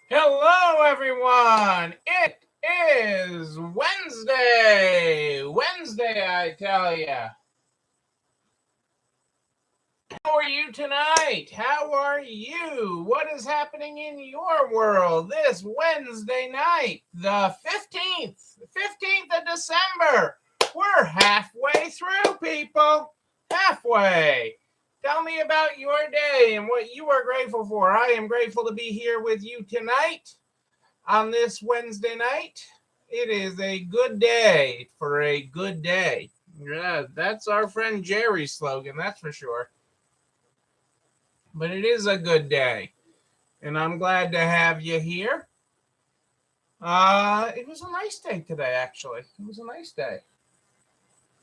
Hello, everyone. It is Wednesday. Wednesday, I tell ya. How are you tonight? How are you? What is happening in your world this Wednesday night, the 15th, 15th of December? We're halfway through, people. Halfway. Tell me about your day and what you are grateful for. I am grateful to be here with you tonight on this Wednesday night. It is a good day for a good day. Yeah, that's our friend Jerry's slogan, that's for sure. But it is a good day, and I'm glad to have you here. It was a nice day today, actually. It was a nice day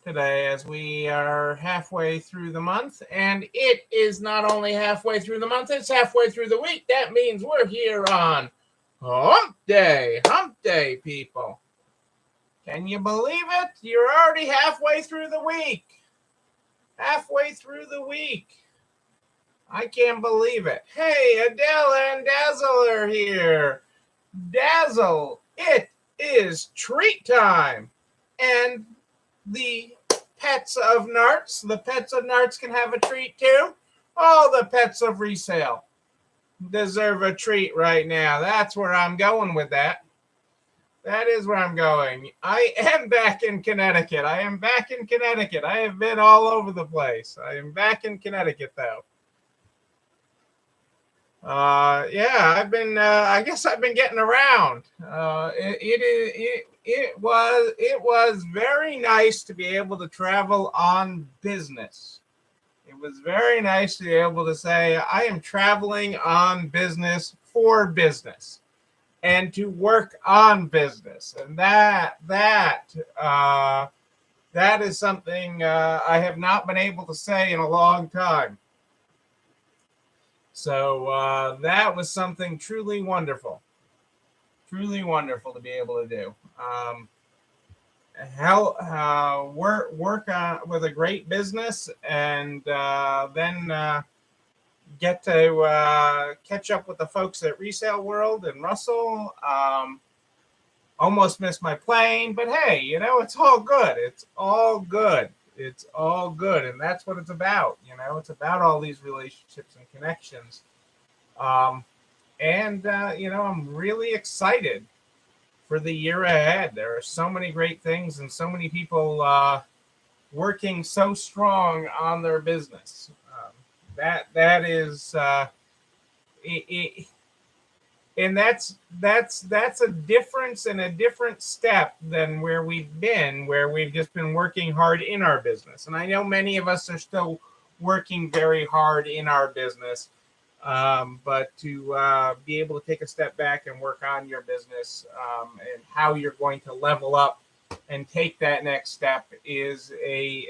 today as we are halfway through the month, and it is not only halfway through the month, it's halfway through the week. That means we're here on hump day, people. Can you believe it? You're already halfway through the week. Halfway through the week. I can't believe it. Hey, Adele and Dazzle are here. Dazzle, it is treat time. And the pets of Narts can have a treat too. All the pets of resale deserve a treat right now. That's where I'm going with that. That is where I'm going. I am back in Connecticut. I have been all over the place. I am back in Connecticut, though. Yeah, I've been. I guess I've been getting around. It was very nice to be able to travel on business. It was very nice to be able to say I am traveling on business for business, and to work on business, and that is something I have not been able to say in a long time. So that was something truly wonderful to be able to do. Work with a great business, and then get to catch up with the folks at Resale World and Russell. Almost missed my plane, but hey, it's all good. It's all good. It's all good, and that's what it's about. It's about all these relationships and connections. And I'm really excited for the year ahead. There are so many great things and so many people working so strong on their business. That is and that's a difference and a different step than where we've just been working hard in our business. And I know many of us are still working very hard in our business, but to be able to take a step back and work on your business, and how you're going to level up and take that next step is a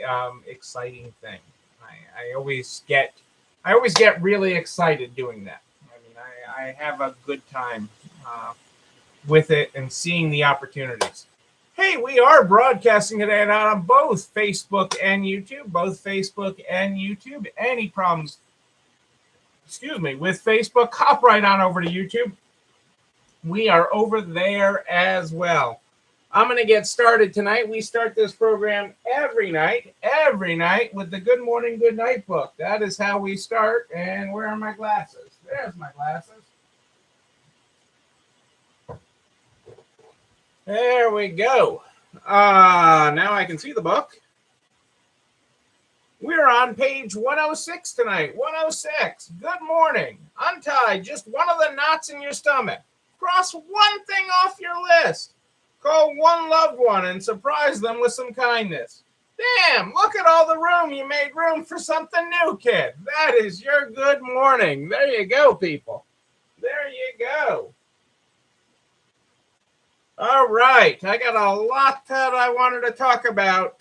exciting thing. I always get really excited doing that. I have a good time with it and seeing the opportunities. Hey, we are broadcasting today on both Facebook and YouTube. Any problems, with Facebook, hop right on over to YouTube. We are over there as well. I'm going to get started tonight. We start this program every night with the Good Morning, Good Night book. That is how we start. And where are my glasses? There's my glasses. There we go. Now I can see the book. We're on page 106 tonight. 106. Good morning. Untie just one of the knots in your stomach. Cross one thing off your list. Call one loved one and surprise them with some kindness. Damn, look at all the room. You made room for something new, kid. That is your good morning. There you go, people. There you go. All right. I got a lot that I wanted to talk about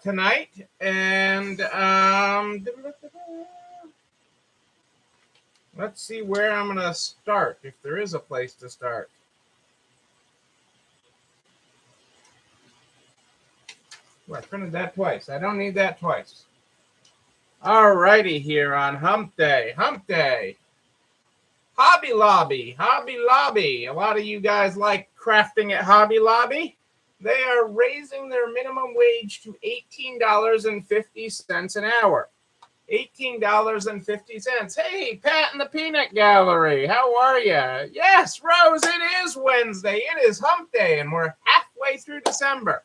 tonight. And let's see where I'm going to start, if there is a place to start. Well, I printed that twice. I don't need that twice. All righty, here on Hump Day. Hobby Lobby, Hobby Lobby. A lot of you guys like crafting at Hobby Lobby. They are raising their minimum wage to $18.50 an hour. $18.50. Hey, Pat in the Peanut Gallery, how are you? Yes, Rose, it is Wednesday. It is Hump Day, and we're halfway through December.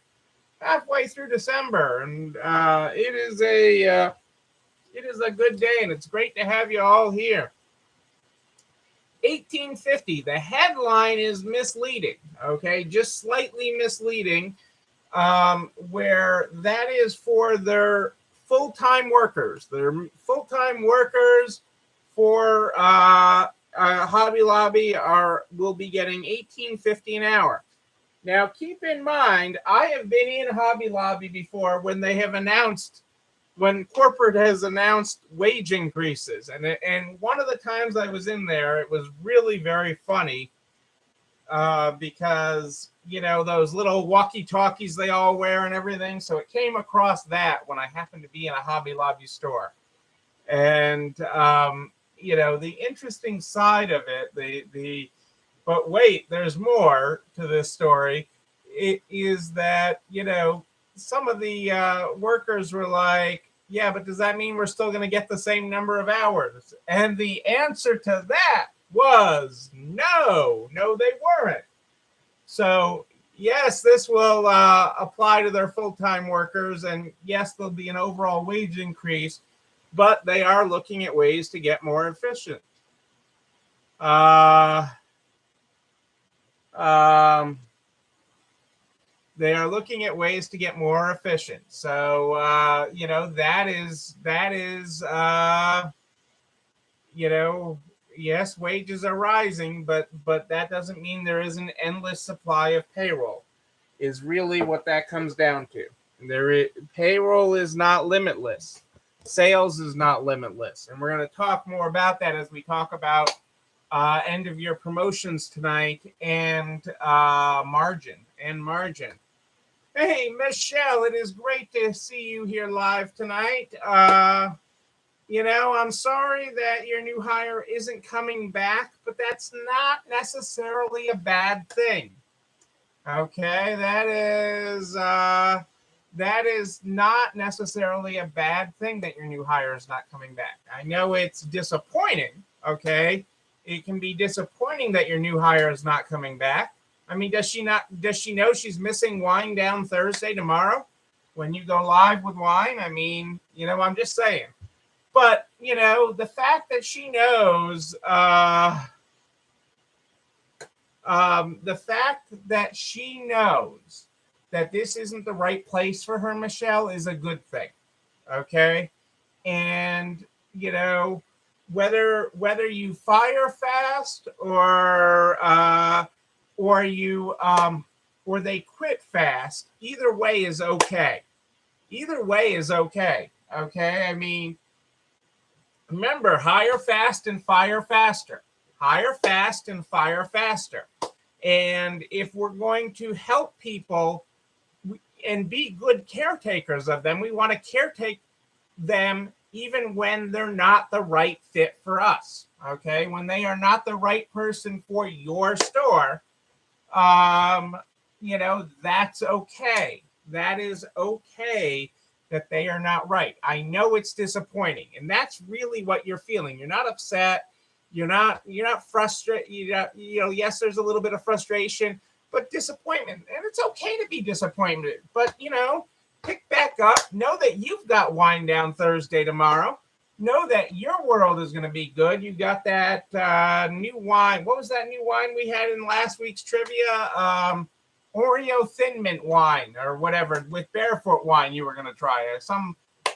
And it is a good day, and it's great to have you all here. 1850. The headline is misleading. Okay, just slightly misleading. Where that is for their full-time workers. Their full-time workers for Hobby Lobby will be getting $18.50 an hour. Now, keep in mind, I have been in Hobby Lobby before when corporate has announced wage increases, and one of the times I was in there, it was really very funny. Because, those little walkie-talkies they all wear and everything. So it came across that when I happened to be in a Hobby Lobby store. And, the interesting side of it, but wait, there's more to this story. It is that, some of the workers were like, yeah, but does that mean we're still going to get the same number of hours? And the answer to that was no, they weren't. So yes, this will apply to their full-time workers, and yes, there'll be an overall wage increase, but they are looking at ways to get more efficient. They are looking at ways to get more efficient. So that is yes, wages are rising, but that doesn't mean there is an endless supply of payroll, is really what that comes down to. Payroll is not limitless. Sales is not limitless. And we're going to talk more about that as we talk about end of year promotions tonight and margin. Hey, Michelle, it is great to see you here live tonight. I'm sorry that your new hire isn't coming back, but that's not necessarily a bad thing. Okay, that is not necessarily a bad thing that your new hire is not coming back. I know it's disappointing, okay? It can be disappointing that your new hire is not coming back. I mean, does she know she's missing Wine Down Thursday tomorrow when you go live with Wine? I mean, I'm just saying. But, the fact that she knows, that this isn't the right place for her, Michelle, is a good thing. Okay. And, whether you fire fast or they quit fast, either way is okay. Okay. I mean, remember, hire fast and fire faster. And if we're going to help people and be good caretakers of them, we want to caretake them even when they're not the right fit for us. Okay, when they are not the right person for your store, that's okay. That is okay that they are not right. I know it's disappointing, and that's really what you're feeling. You're not upset. You're not frustrated. Yes, there's a little bit of frustration, but disappointment, and it's okay to be disappointed. But pick back up. Know that you've got Wine Down Thursday tomorrow. Know that your world is going to be good. You got that new wine. What was that new wine we had in last week's trivia? Oreo Thin Mint wine or whatever with Barefoot wine you were going to try.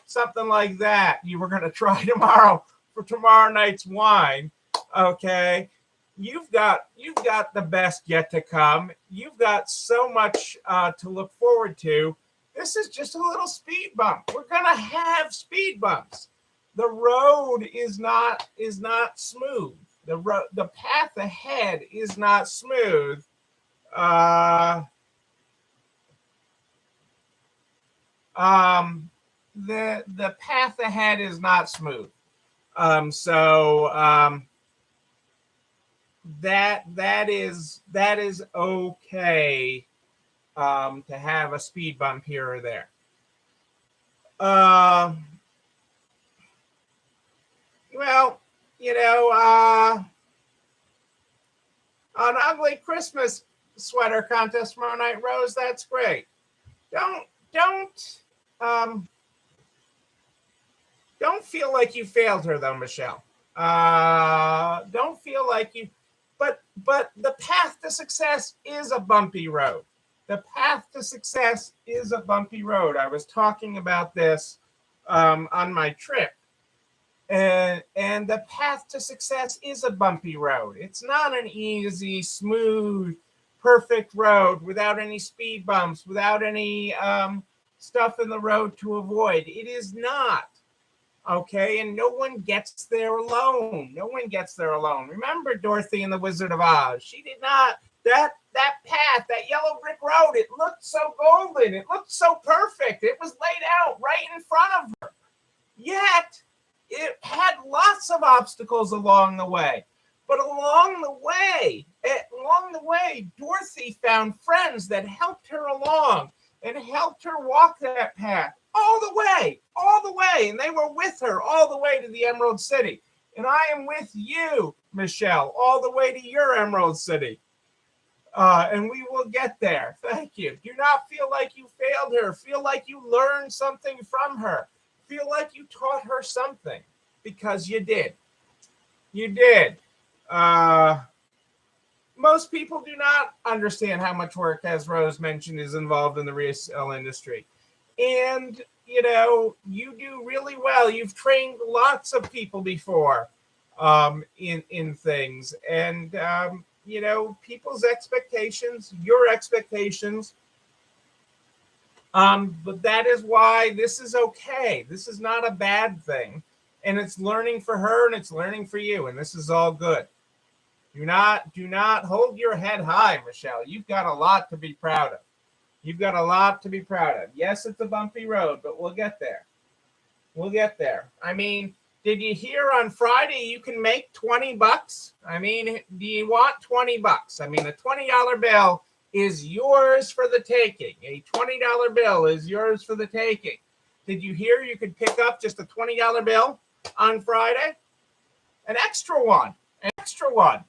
Something like that you were going to try tomorrow for tomorrow night's wine. Okay. You've got the best yet to come. You've got so much to look forward to. This is just a little speed bump. We're going to have speed bumps. The road is not smooth. The path ahead is not smooth. The path ahead is not smooth. that is okay, to have a speed bump here or there. Uh, well, you know, an ugly Christmas sweater contest tomorrow night, Rose. That's great. Don't um, don't feel like you failed her though, Michelle. Don't feel like you. But the path to success is a bumpy road. The path to success is a bumpy road. I was talking about this on my trip, and the path to success is a bumpy road. It's not an easy, smooth, perfect road without any speed bumps, without any stuff in the road to avoid. It is not. Okay, and no one gets there alone. No one gets there alone. Remember Dorothy and the Wizard of Oz? She did not. That path, that yellow brick road, it looked so golden. It looked so perfect. It was laid out right in front of her. Yet it had lots of obstacles along the way. But along the way, Dorothy found friends that helped her along and helped her walk that path all the way. And they were with her all the way to the Emerald City. And I am with you, Michelle, all the way to your Emerald City. And we will get there. Thank you. Do not feel like you failed her. Feel like you learned something from her. Feel like you taught her something, because you did. You did. Most people do not understand how much work, as Rose mentioned, is involved in the resale industry. And, you do really well. You've trained lots of people before in things. And, people's expectations, your expectations. But that is why this is okay. This is not a bad thing. And it's learning for her and it's learning for you. And this is all good. Do not hold your head high, Michelle. You've got a lot to be proud of. You've got a lot to be proud of. Yes, it's a bumpy road, but we'll get there. We'll get there. I mean, did you hear on Friday you can make $20? I mean, do you want $20? I mean, a $20 bill is yours for the taking. A $20 bill is yours for the taking. Did you hear you could pick up just a $20 bill on Friday? An extra one. An extra one.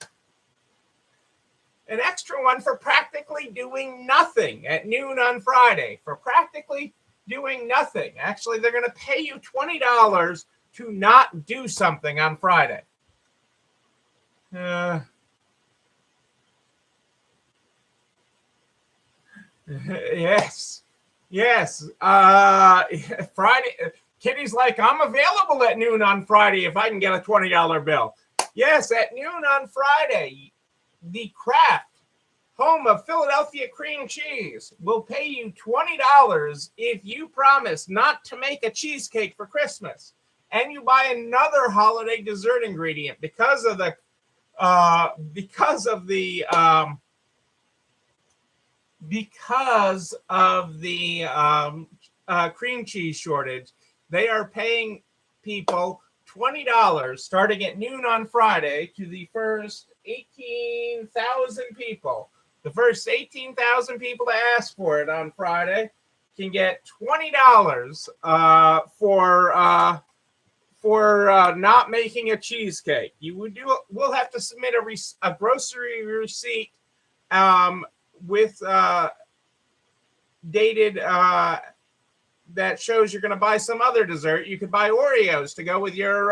An extra one for practically doing nothing at noon on Friday. For practically doing nothing. Actually, they're going to pay you $20 to not do something on Friday. Yes. Friday. Kitty's like, I'm available at noon on Friday if I can get a $20 bill. Yes, at noon on Friday, the Kraft, home of Philadelphia cream cheese, will pay you $20 if you promise not to make a cheesecake for Christmas, and you buy another holiday dessert ingredient because of the cream cheese shortage. They are paying people $20 starting at noon on Friday to the first 18,000 people. The first 18,000 people to ask for it on Friday can get $20 for not making a cheesecake. We'll have to submit a grocery receipt with dated that shows you're going to buy some other dessert. You could buy Oreos to go with your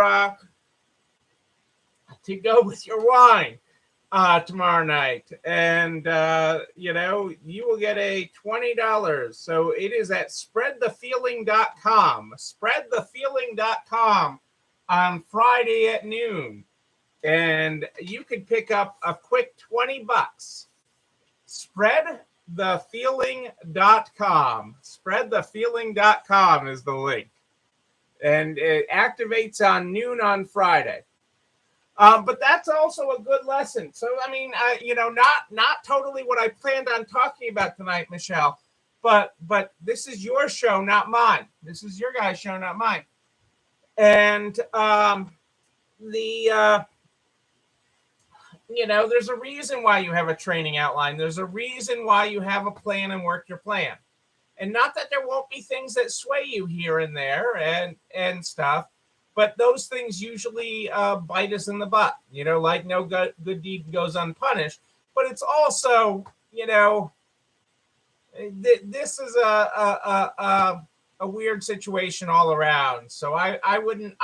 wine tomorrow night, and you will get a $20. So it is at spreadthefeeling.com. Spreadthefeeling.com on Friday at noon, and you could pick up a quick $20. Spreadthefeeling.com. Spreadthefeeling.com is the link. And it activates on noon on Friday. But that's also a good lesson. So, I mean, not totally what I planned on talking about tonight, Michelle. But this is your show, not mine. This is your guys' show, not mine. And there's a reason why you have a training outline. There's a reason why you have a plan and work your plan. And not that there won't be things that sway you here and there and stuff, but those things usually bite us in the butt, like no good deed goes unpunished. But it's also, this is a weird situation all around. So I wouldn't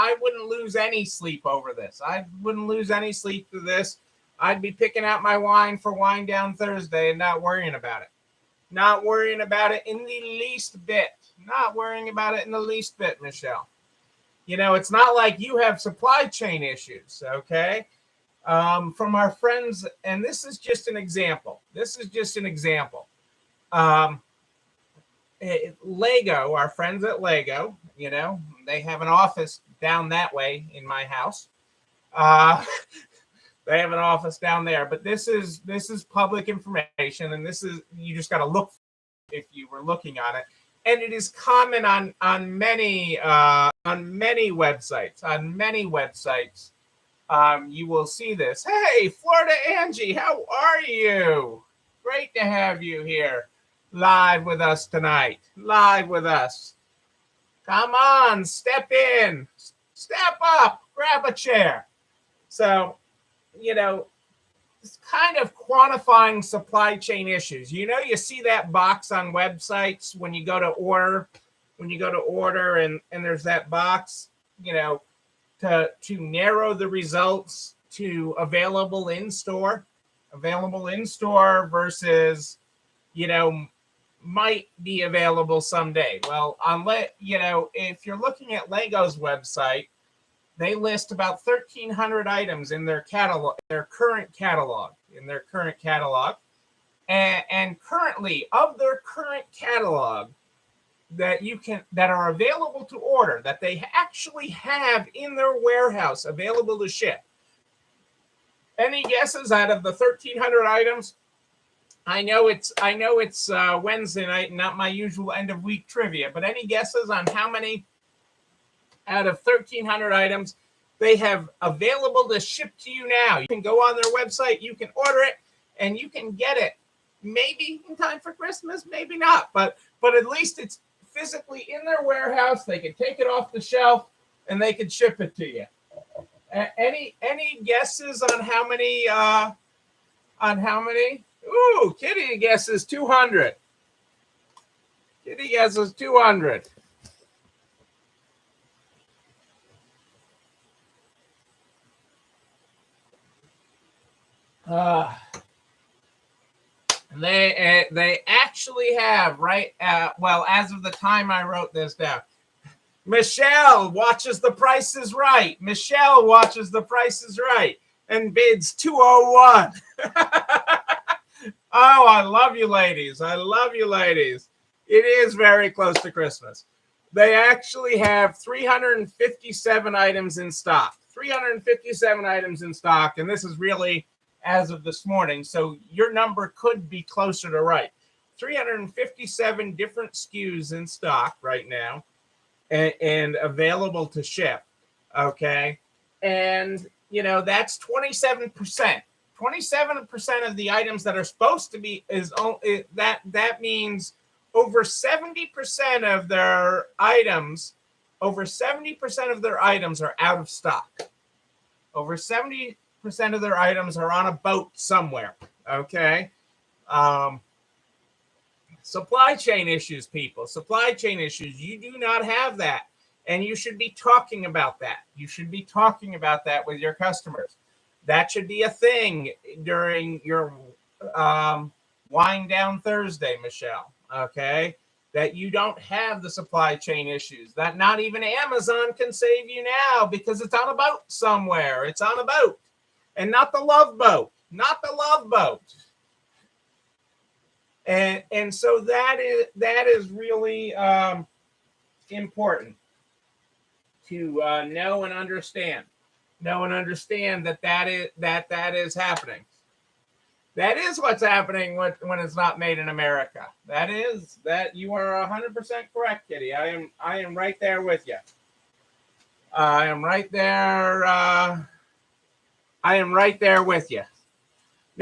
lose any sleep over this. I wouldn't lose any sleep to this. I'd be picking out my wine for Wine Down Thursday and not worrying about it. Not worrying about it in the least bit. Not worrying about it in the least bit, Michelle. It's not like you have supply chain issues, okay? From our friends, and this is just an example. Lego, our friends at Lego, they have an office down that way in my house. They have an office down there, but this is public information, and this is, you just got to look if you were looking on it, and it is common on many websites. You will see this. Hey, Florida Angie, how are you? Great to have you here, live with us tonight. Live with us. Come on, step in, step up, grab a chair. So, it's kind of quantifying supply chain issues. You see that box on websites when you go to order, and there's that box, to narrow the results to available in store versus, might be available someday. Well, if you're looking at Lego's website, they list about 1,300 items in their catalog, their current catalog, and currently of their current catalog that are available to order, that they actually have in their warehouse available to ship. Any guesses out of the 1,300 items? I know it's Wednesday night and not my usual end of week trivia, but any guesses on how many out of 1,300 items they have available to ship to you now? You can go on their website, you can order it, and you can get it maybe in time for Christmas, maybe not, but at least it's physically in their warehouse. They can take it off the shelf and they can ship it to you. Any guesses on how many? Ooh, Kitty guesses 200. Kitty guesses 200. They actually have, right? Well, as of the time I wrote this down, Michelle watches The Price is Right. Michelle watches The Price is Right and bids 201. Oh, I love you ladies. It is very close to Christmas. They actually have 357 items in stock. 357 items in stock, and this is really as of this morning, so your number could be closer to right. 357 different SKUs in stock right now and available to ship, okay? And, that's 27%. 27% of the items that are supposed to be that means over 70% of their items, are out of stock. Over 70% of their items are on a boat somewhere. Okay. Supply chain issues, people. Supply chain issues. You do not have that. And you should be talking about that. You should be talking about that with your customers. That should be a thing during your Wind Down Thursday, Michelle. Okay. That you don't have the supply chain issues. That not even Amazon can save you now because it's on a boat somewhere. It's on a boat. And not the Love Boat. Not the Love Boat. And so that is really important to know and understand. Know and understand that is happening. That is what's happening when it's not made in America. That you are 100% correct, Kitty. I am right there with you. I am right there with you.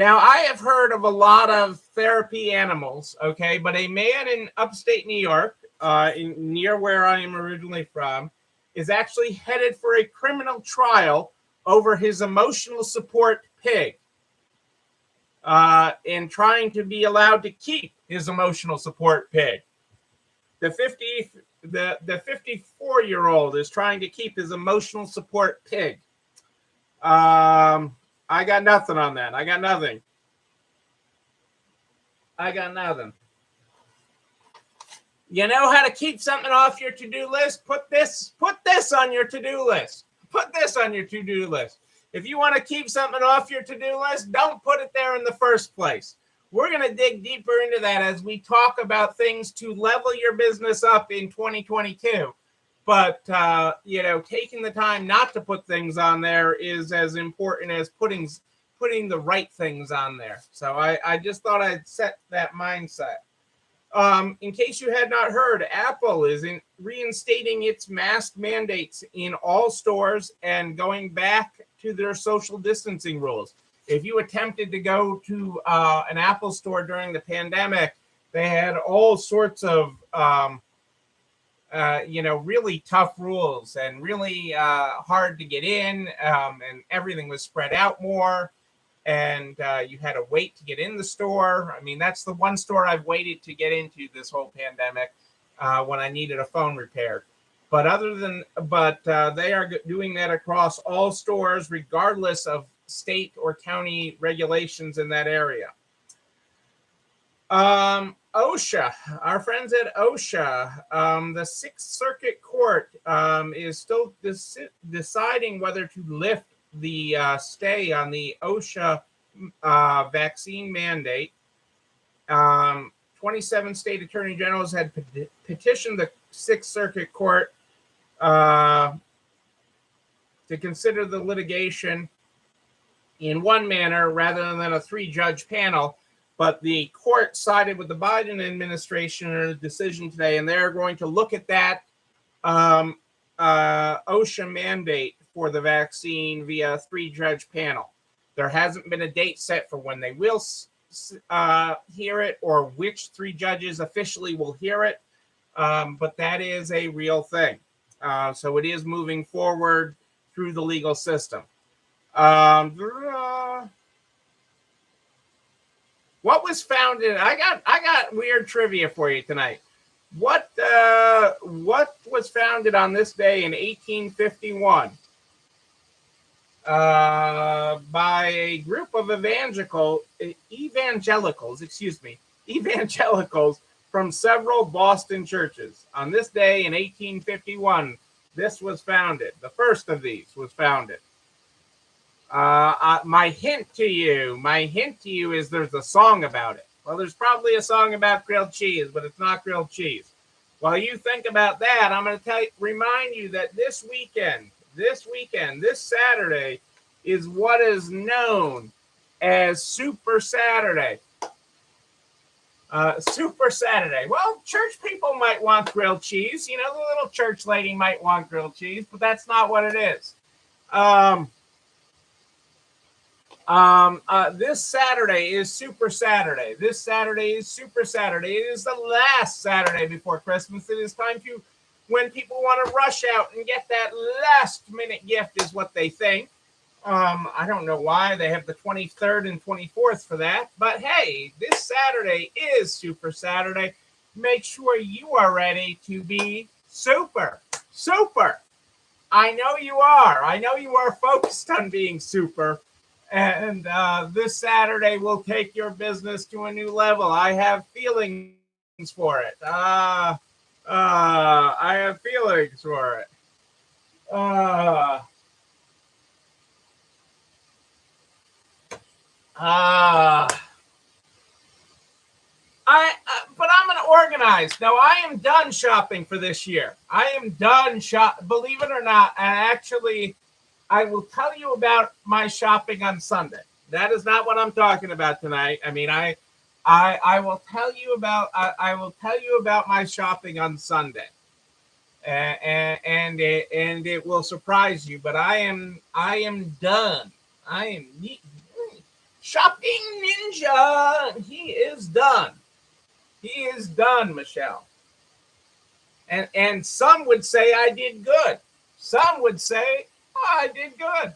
Now, I have heard of a lot of therapy animals, okay, but a man in upstate New York, near where I am originally from, is actually headed for a criminal trial over his emotional support pig, and trying to be allowed to keep his emotional support pig. The 54-year-old is trying to keep his emotional support pig. I got nothing on that. I got nothing. You know how to keep something off your to-do list? Put this on your to-do list. Put this on your to-do list. If you want to keep something off your to-do list, don't put it there in the first place. We're going to dig deeper into that as we talk about things to level your business up in 2022. But, taking the time not to put things on there is as important as putting the right things on there. So I just thought I'd set that mindset. In case you had not heard, Apple is reinstating its mask mandates in all stores and going back to their social distancing rules. If you attempted to go to an Apple store during the pandemic, they had all sorts of, really tough rules and really hard to get in, and everything was spread out more. And you had to wait to get in the store. I mean, that's the one store I've waited to get into this whole pandemic, when I needed a phone repaired. But they are doing that across all stores, regardless of state or county regulations in that area. OSHA, our friends at OSHA, the Sixth Circuit Court is still deciding whether to lift the stay on the OSHA vaccine mandate. 27 state attorney generals had petitioned the Sixth Circuit Court to consider the litigation in one manner rather than a 3-judge panel. But the court sided with the Biden administration in a decision today, and they're going to look at that OSHA mandate for the vaccine via a 3-judge panel. There hasn't been a date set for when they will hear it or which 3 judges officially will hear it, but that is a real thing. So it is moving forward through the legal system. What was founded? I got weird trivia for you tonight. What was founded on this day in 1851 by a group of evangelicals from several Boston churches? On this day in 1851, this was founded. The first of these was founded. My hint to you is there's a song about it. Well, there's probably a song about grilled cheese, but it's not grilled cheese. While you think about that, I'm going to remind you that this Saturday is what is known as Super Saturday. Super Saturday. Well, church people might want grilled cheese. You know, the little church lady might want grilled cheese, but that's not what it is. This Saturday is Super Saturday. It is the last Saturday before Christmas. It is time when people want to rush out and get that last minute gift is what they think. I don't know why they have the 23rd and 24th for that, but hey, this Saturday is Super Saturday. Make sure you are ready to be super. I know you are focused on being super. And this Saturday will take your business to a new level. I have feelings for it. I have feelings for it. But I'm going to organize. Now, I am done shopping for this year. I am done believe it or not. And actually, I will tell you about my shopping on Sunday. That is not what I'm talking about tonight. I mean, I will tell you about my shopping on Sunday, and it will surprise you. But I am done. Shop shopping ninja. He is done. He is done, Michelle. And some would say I did good. Some would say I did good.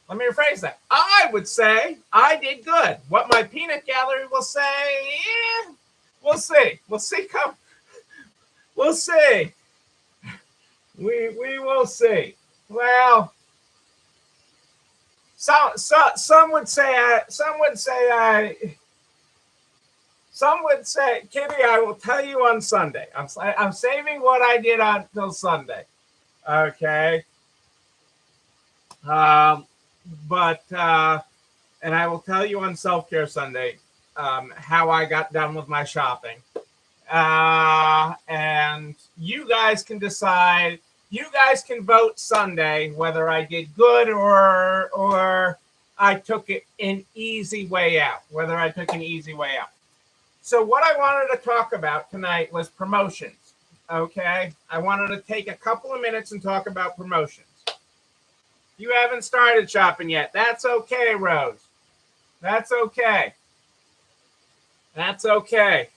Let me rephrase that. I would say I did good. What my peanut gallery will say, we'll see. We'll see. We'll see. We will see. Well, some would say Kitty, I will tell you on Sunday. I'm saving what I did until Sunday. Okay. And I will tell you on Selfcare Sunday how I got done with my shopping. And you guys can decide. You guys can vote Sunday whether I did good or I took it an easy way out. Whether I took an easy way out. So what I wanted to talk about tonight was promotions. Okay, I wanted to take a couple of minutes and talk about promotions. You haven't started shopping yet. That's okay, Rose. That's okay. That's okay.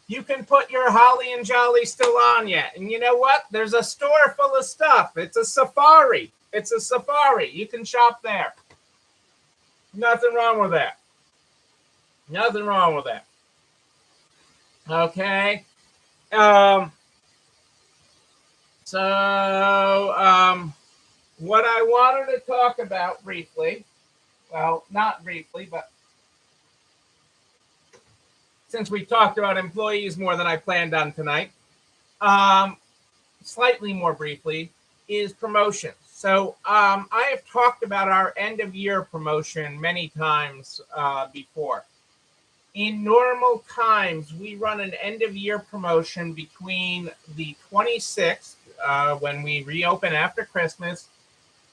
You can put your Holly and Jolly still on yet. And you know what? There's a store full of stuff. It's a safari. It's a safari. You can shop there. Nothing wrong with that. Nothing wrong with that. Okay. What I wanted to talk about briefly, well, not briefly, but since we talked about employees more than I planned on tonight, slightly more briefly, is promotions. So I have talked about our end of year promotion many times before. In normal times, we run an end of year promotion between the 26th, when we reopen after Christmas,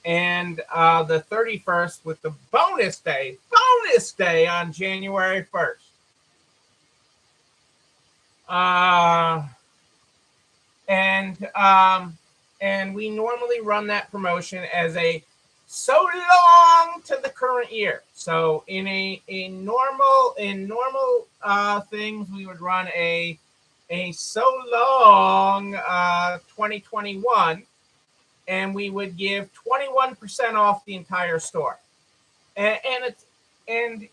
and the 31st with the bonus day on January 1st. And we normally run that promotion as a so long to the current year. So in normal things, we would run a so long 2021, and we would give 21% off the entire store. And in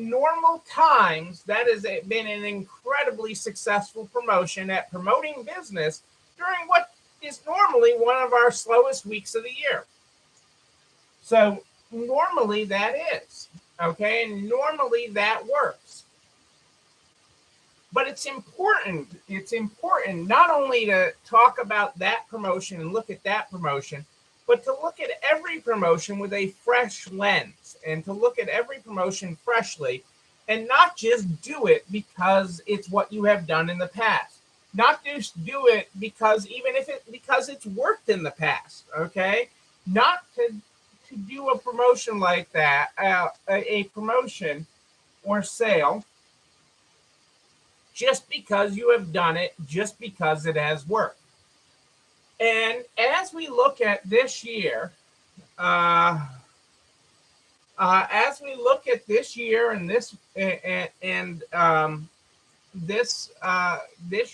normal times, that has been an incredibly successful promotion at promoting business during what is normally one of our slowest weeks of the year. So normally that is, okay, and normally that works. But it's important not only to talk about that promotion and look at that promotion, but to look at every promotion with a fresh lens and to look at every promotion freshly and not just do it because it's what you have done in the past. Not just do it because because it's worked in the past, okay? Not to do a promotion like that, a promotion or sale, just because you have done it, just because it has worked. And as we look at this year, and this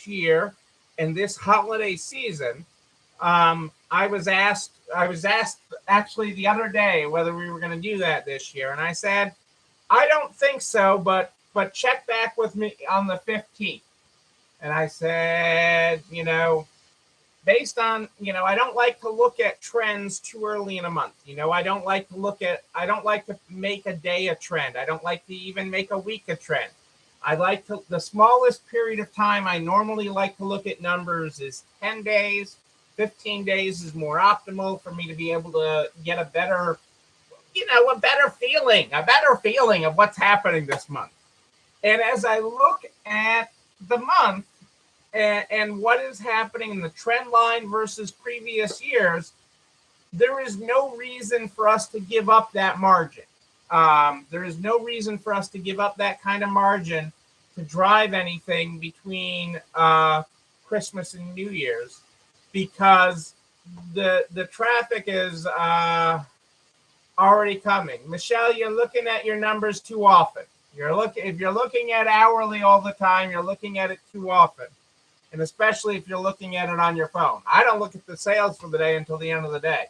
year and this holiday season, I was asked actually the other day whether we were going to do that this year, and I said I don't think so, but check back with me on the 15th. And I said, based on, I don't like to look at trends too early in a month. I don't like to make a day a trend. I don't like to even make a week a trend. The smallest period of time I normally like to look at numbers is 10 days. 15 days is more optimal for me to be able to get a better feeling of what's happening this month. And as I look at the month and what is happening in the trend line versus previous years, there is no reason for us to give up that margin. There is no reason for us to give up that kind of margin to drive anything between Christmas and New Year's, because the traffic is already coming. Michelle, you're looking at your numbers too often. If you're looking at hourly all the time, you're looking at it too often. And especially if you're looking at it on your phone. I don't look at the sales for the day until the end of the day.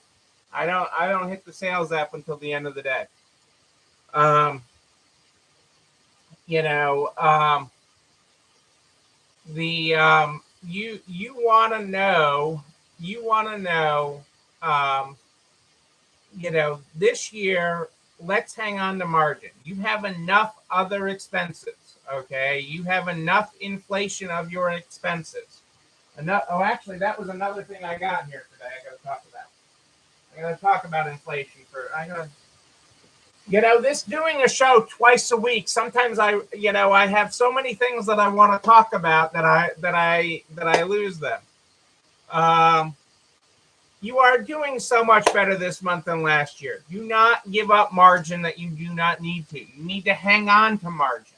I don't hit the sales app until the end of the day. Um, you know, you want to know um, this year, let's hang on to margin. You have enough other expenses. Okay, you have enough inflation of your expenses. Enough. Oh, actually, that was another thing I got here today. I got to talk about. I got to talk about inflation for. I got to. This doing a show twice a week. Sometimes I have so many things that I want to talk about that I lose them. You are doing so much better this month than last year. Do not give up margin that you do not need to. You need to hang on to margin.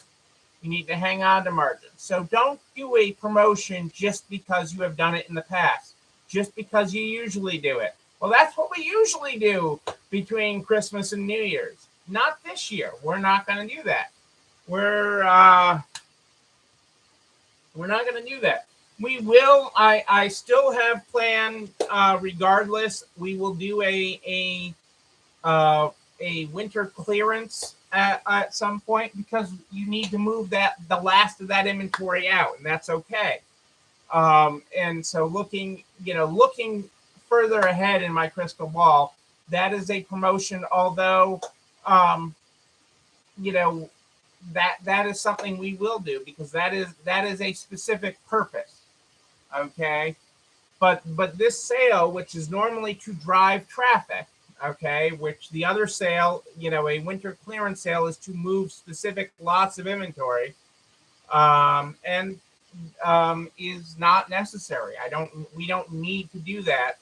You need to hang on to margin. So don't do a promotion just because you have done it in the past, just because you usually do it. Well, that's what we usually do between Christmas and New Year's. Not this year. We're not going to do that. We're not going to do that. We will. I still have planned. Regardless, we will do a winter clearance at some point because you need to move the last of that inventory out, and that's okay. And so looking further ahead in my crystal ball, that is a promotion. Although, that is something we will do because that is a specific purpose. Okay, but this sale, which is normally to drive traffic, okay, which the other sale, a winter clearance sale, is to move specific lots of inventory, and is not necessary. We don't need to do that,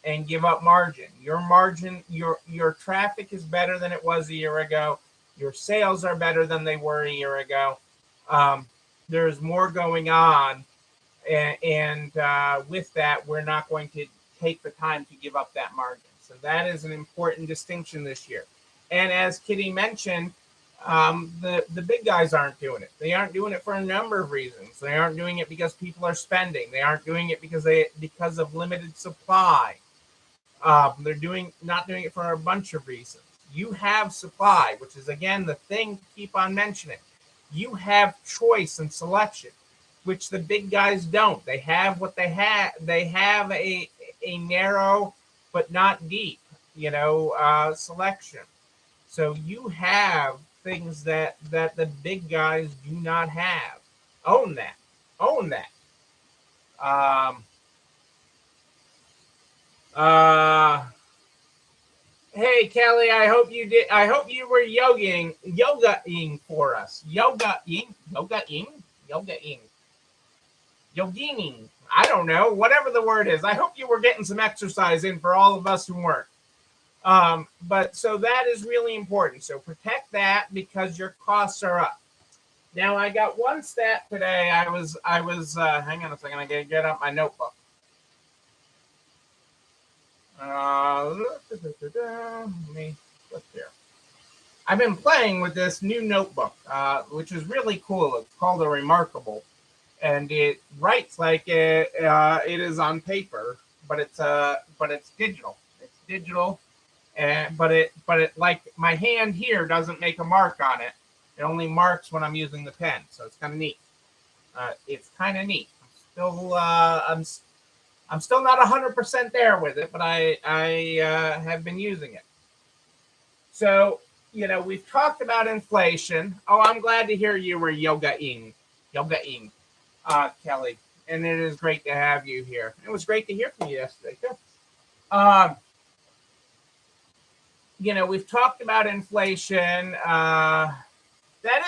and give up margin. Your margin, your traffic is better than it was a year ago. Your sales are better than they were a year ago. There's more going on. And with that, we're not going to take the time to give up that margin. So that is an important distinction this year. And as Kitty mentioned, the big guys aren't doing it. They aren't doing it for a number of reasons. They aren't doing it because people are spending. They aren't doing it because of limited supply. They're not doing it for a bunch of reasons. You have supply, which is again the thing to keep on mentioning. You have choice and selection, which the big guys don't. They have what they have. They have a narrow but not deep, selection. So you have things that the big guys do not have. Own that. Hey Kelly, I hope you were yogaing for us. Yogaing. Yogining. I don't know, whatever the word is. I hope you were getting some exercise in for all of us who weren't. But so that is really important. So protect that because your costs are up. Now I got one stat today. I was hang on a second. I gotta get up my notebook. Let me flip here. I've been playing with this new notebook, which is really cool. It's called a Remarkable. And it writes like it is on paper, but it's digital. It's digital, but it like my hand here doesn't make a mark on it. It only marks when I'm using the pen, so it's kind of neat. I'm still not 100% there with it, but I have been using it. So we've talked about inflation. Oh, I'm glad to hear you were yogaing. Kelly, and it is great to have you here. It was great to hear from you yesterday too. We've talked about inflation. That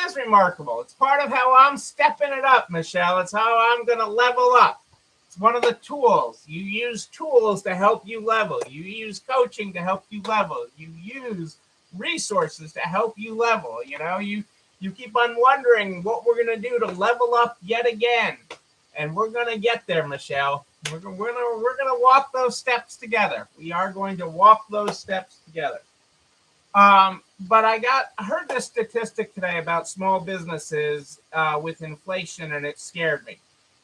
is remarkable. It's part of how I'm stepping it up, Michelle. It's how I'm going to level up. It's one of the tools. You use tools to help you level. You use coaching to help you level. You use resources to help you level. You keep on wondering what we're going to do to level up yet again. and we're gonna get there, Michelle. We're gonna walk those steps together. We are going to walk those steps together. But I heard this statistic today about small businesses with inflation, and it scared me.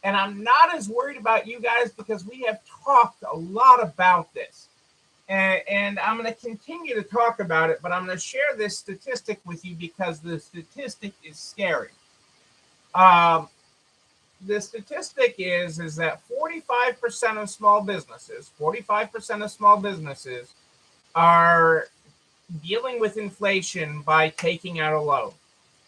And I'm not as worried about you guys because we have talked a lot about this. And I'm going to continue to talk about it, but I'm going to share this statistic with you because the statistic is scary. Um, the statistic is that 45% of small businesses, 45% of small businesses are dealing with inflation by taking out a loan,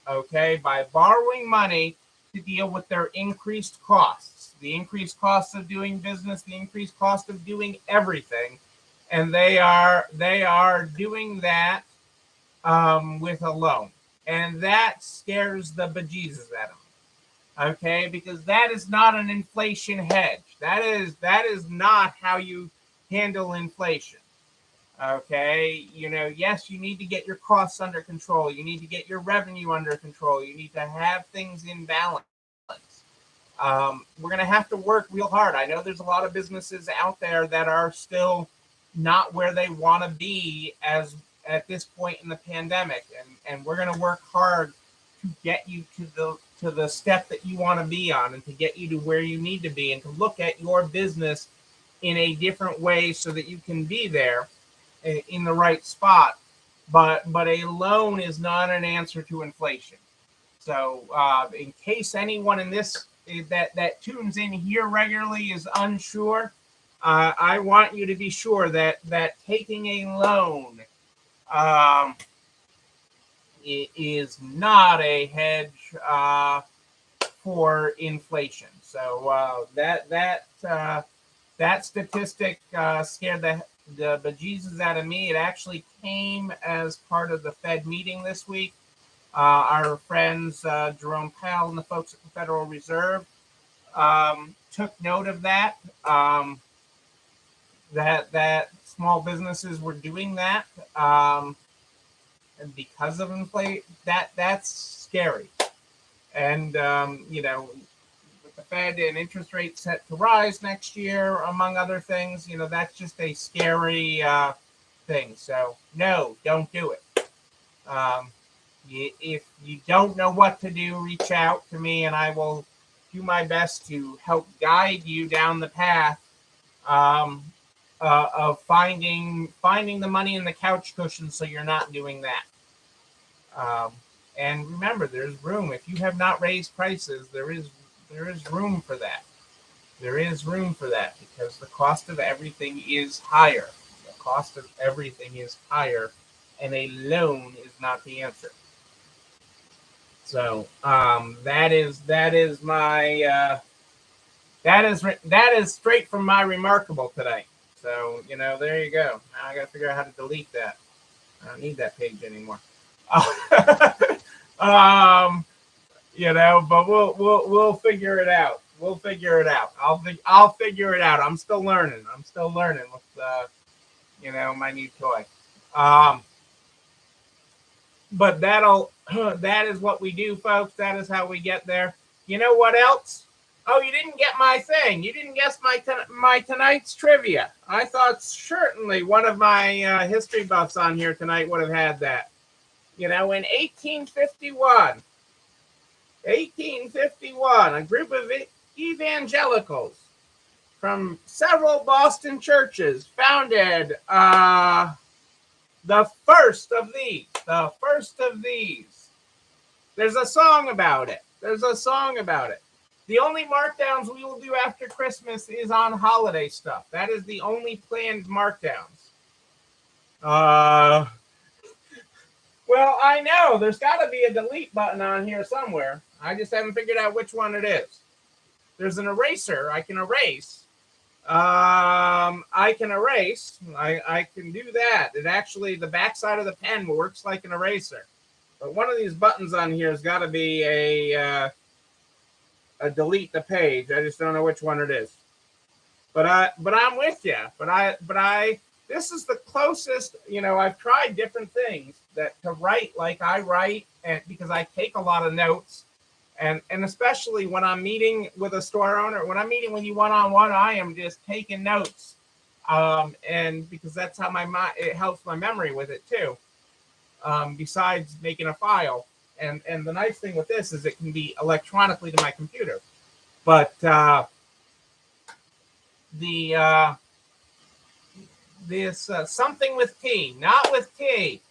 okay, by borrowing money to deal with their increased costs, the increased costs of doing business, the increased cost of doing everything, and they are doing that with a loan, and that scares the bejesus out of them. Okay, because that is not an inflation hedge. That is not how you handle inflation. Okay, yes, you need to get your costs under control. You need to get your revenue under control. You need to have things in balance. We're going to have to work real hard. I know there's a lot of businesses out there that are still not where they want to be as at this point in the pandemic, and we're going to work hard to get you to the step that you want to be on, and to get you to where you need to be, and to look at your business in a different way so that you can be there in the right spot. But a loan is not an answer to inflation. So in case anyone in this that tunes in here regularly is unsure, I want you to be sure that taking a loan is not a hedge for inflation. So that statistic scared the bejesus out of me. It actually came as part of the Fed meeting this week. Our friends Jerome Powell and the folks at the Federal Reserve took note of that. That small businesses were doing that, and because of inflation, that's scary. And with the Fed and interest rates set to rise next year, among other things, that's just a scary thing. So no, don't do it. If you don't know what to do, reach out to me, and I will do my best to help guide you down the path of finding the money in the couch cushion, so you're not doing that. And remember, there's room. If you have not raised prices, there is room for that. There is room for that because the cost of everything is higher. The cost of everything is higher, and a loan is not the answer. So that is my that is straight from my Remarkable today. So there you go. Now I got to figure out how to delete that. I don't need that page anymore. But we'll figure it out. We'll figure it out. I'll figure it out. I'm still learning. With my new toy. But that is what we do, folks. That is how we get there. You know what else? Oh, you didn't get my thing. You didn't guess my tonight's trivia. I thought certainly one of my history buffs on here tonight would have had that. In 1851, a group of evangelicals from several Boston churches founded the first of these. There's a song about it. The only markdowns we will do after Christmas is on holiday stuff. That is the only planned markdowns. Well, I know there's got to be a delete button on here somewhere. I just haven't figured out which one it is. There's an eraser. I can erase. I can do that. It actually, the backside of the pen works like an eraser. But one of these buttons on here has got to be a delete the page. I just don't know which one it is. But I'm with you. This is the closest, I've tried different things to write like I write, and because I take a lot of notes, And especially when I'm meeting with a store owner, when I'm meeting with you one-on-one, I am just taking notes. And because that's how my mind, it helps my memory with it too. Besides making a file. And the nice thing with this is it can be electronically to my computer. But the this something with T, not with T.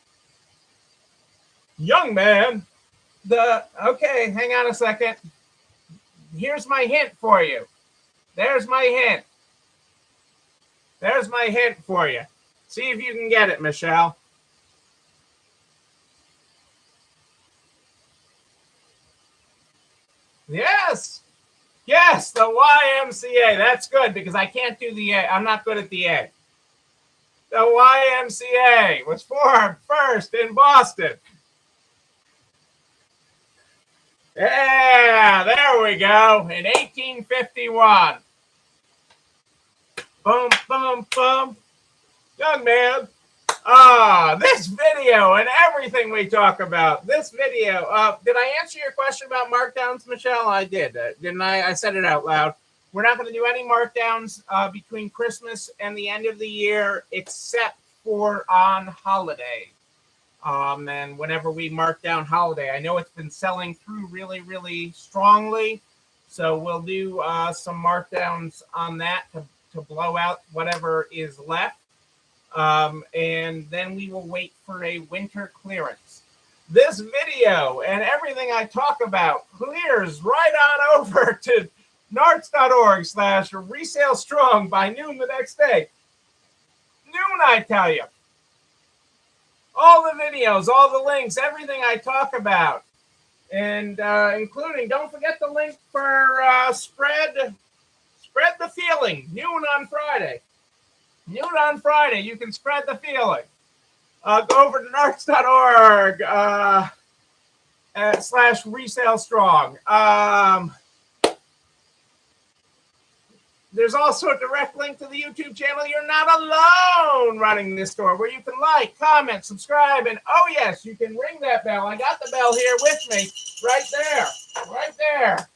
Young man, okay, hang on a second. Here's my hint for you. There's my hint. There's my hint for you. See if you can get it, Michelle. Yes. Yes, the YMCA. That's good because I can't do the A. I'm not good at the A. The YMCA was formed first in Boston. Yeah, there we go. In 1851. Boom, boom, boom. Young man. This video and everything we talk about. This video. Did I answer your question about markdowns, Michelle? I did. Didn't I? I said it out loud. We're not going to do any markdowns between Christmas and the end of the year, except for on holiday. And whenever we mark down holiday, I know it's been selling through really, really strongly. So we'll do some markdowns on that to blow out whatever is left. And then we will wait for a winter clearance. This video and everything I talk about clears right on over to narts.org/resale strong by noon the next day. Noon, I tell you. All the videos, all the links, everything I talk about. And including, don't forget the link for Spread the Feeling, noon on Friday. Noon on Friday, you can spread the feeling. Go over to narts.org /resale strong. There's also a direct link to the YouTube channel. You're not alone running this store, where you can like, comment, subscribe, and oh yes, you can ring that bell. I got the bell here with me, right there.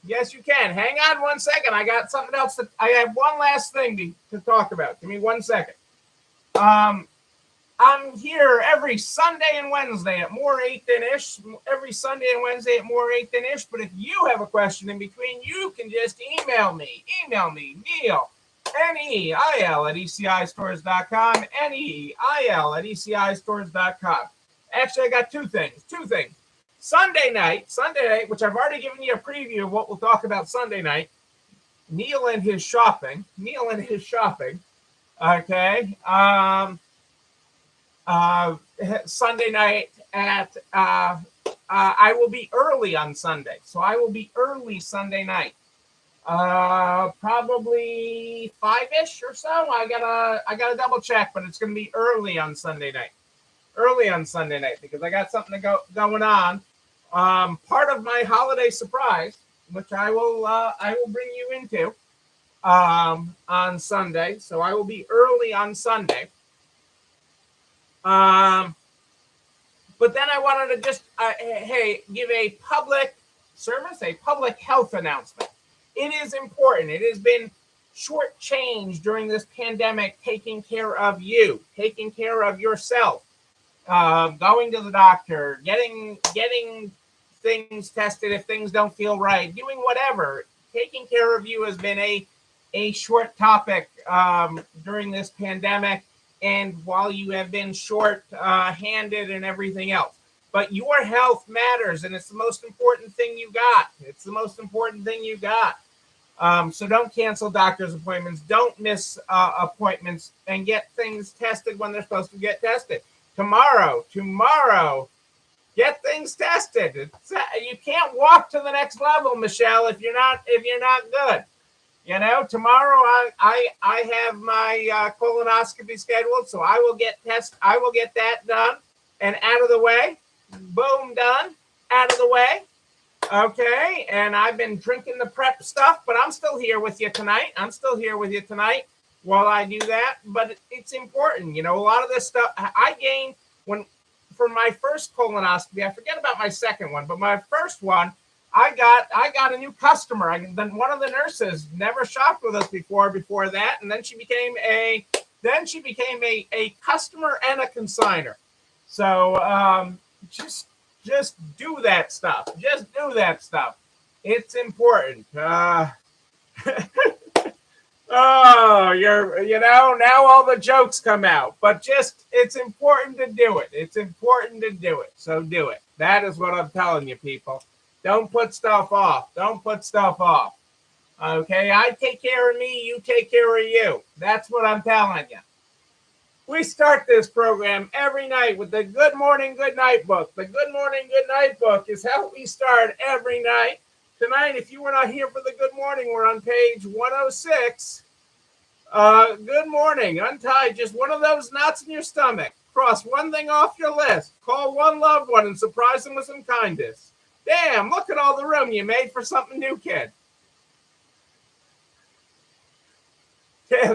Yes, you can. Hang on 1 second. I got something else. I have one last thing to talk about. Give me 1 second. I'm here every Sunday and Wednesday at more 8 than ish. Every Sunday and Wednesday at more 8 than ish. But if you have a question in between, you can just email me. Neil, Neil at ECIstores.com. Neil at ECIstores.com. Actually, I got two things. Sunday night, which I've already given you a preview of what we'll talk about Sunday night. Neil and his shopping. Okay. Sunday night at I will be early on Sunday. So I will be early Sunday night. Probably 5-ish or so. I gotta double check, but it's gonna be early on Sunday night. Because I got something going on. Part of my holiday surprise, which I will bring you into on Sunday. So I will be early on Sunday. But then I wanted to just give a public service, a public health announcement. It is important. It has been shortchanged during this pandemic, taking care of you, taking care of yourself, going to the doctor, getting things tested if things don't feel right, doing whatever. Taking care of you has been a short topic during this pandemic, and while you have been short-handed and everything else. But your health matters, and it's the most important thing you got. So don't cancel doctor's appointments. Don't miss appointments, and get things tested when they're supposed to get tested. Tomorrow, get things tested. You can't walk to the next level, Michelle, if you're not good. You know, tomorrow I have my colonoscopy scheduled, so I will get that done and out of the way. Boom, done, out of the way. Okay, and I've been drinking the prep stuff, but I'm still here with you tonight. While I do that, but it's important. You know, a lot of this stuff I gained for my first colonoscopy. I forget about my second one, but my first one, I got a new customer. Then one of the nurses never shopped with us before that, and then she became a customer and a consigner. So just do that stuff. Just do that stuff. It's important. Oh, now all the jokes come out, but it's important to do it. It's important to do it. So do it. That is what I'm telling you, people. Don't put stuff off. Don't put stuff off. Okay, I take care of me, you take care of you. That's what I'm telling you. We start this program every night with the Good Morning, Good Night book. The Good Morning, Good Night book is how we start every night. Tonight, if you were not here for the Good Morning, we're on page 106. Good morning. Untie just one of those knots in your stomach. Cross one thing off your list. Call one loved one and surprise them with some kindness. Damn, look at all the room you made for something new, kid.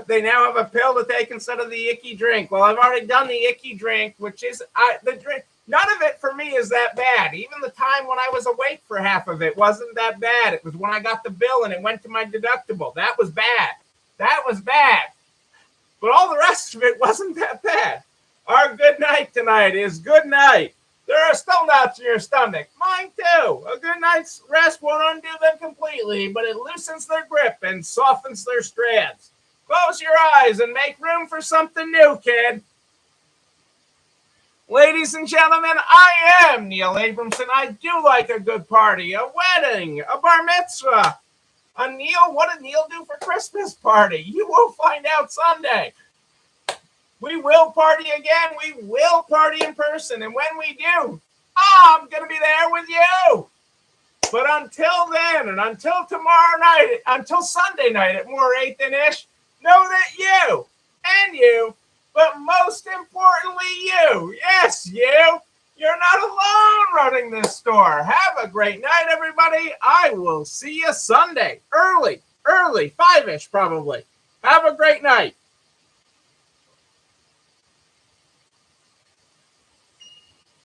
They now have a pill to take instead of the icky drink. Well, I've already done the icky drink, which is the drink. None of it for me is that bad. Even the time when I was awake for half of it wasn't that bad. It was when I got the bill and it went to my deductible. That was bad. That was bad. But all the rest of it wasn't that bad. Our good night tonight is good night. There are still knots in your stomach. Mine too. A good night's rest won't undo them completely, but it loosens their grip and softens their strands. Close your eyes and make room for something new, kid. Ladies and gentlemen, I am Neil Abramson. I do like a good party, a wedding, a bar mitzvah. What did Neil do for Christmas party? You will find out Sunday. We will party again. We will party in person. And when we do, I'm going to be there with you. But until then, and until tomorrow night, until Sunday night at more 8 than ish, know that you and you, but most importantly you, yes, you're not alone running this store. Have a great night, everybody. I will see you Sunday, early, 5-ish probably. Have a great night.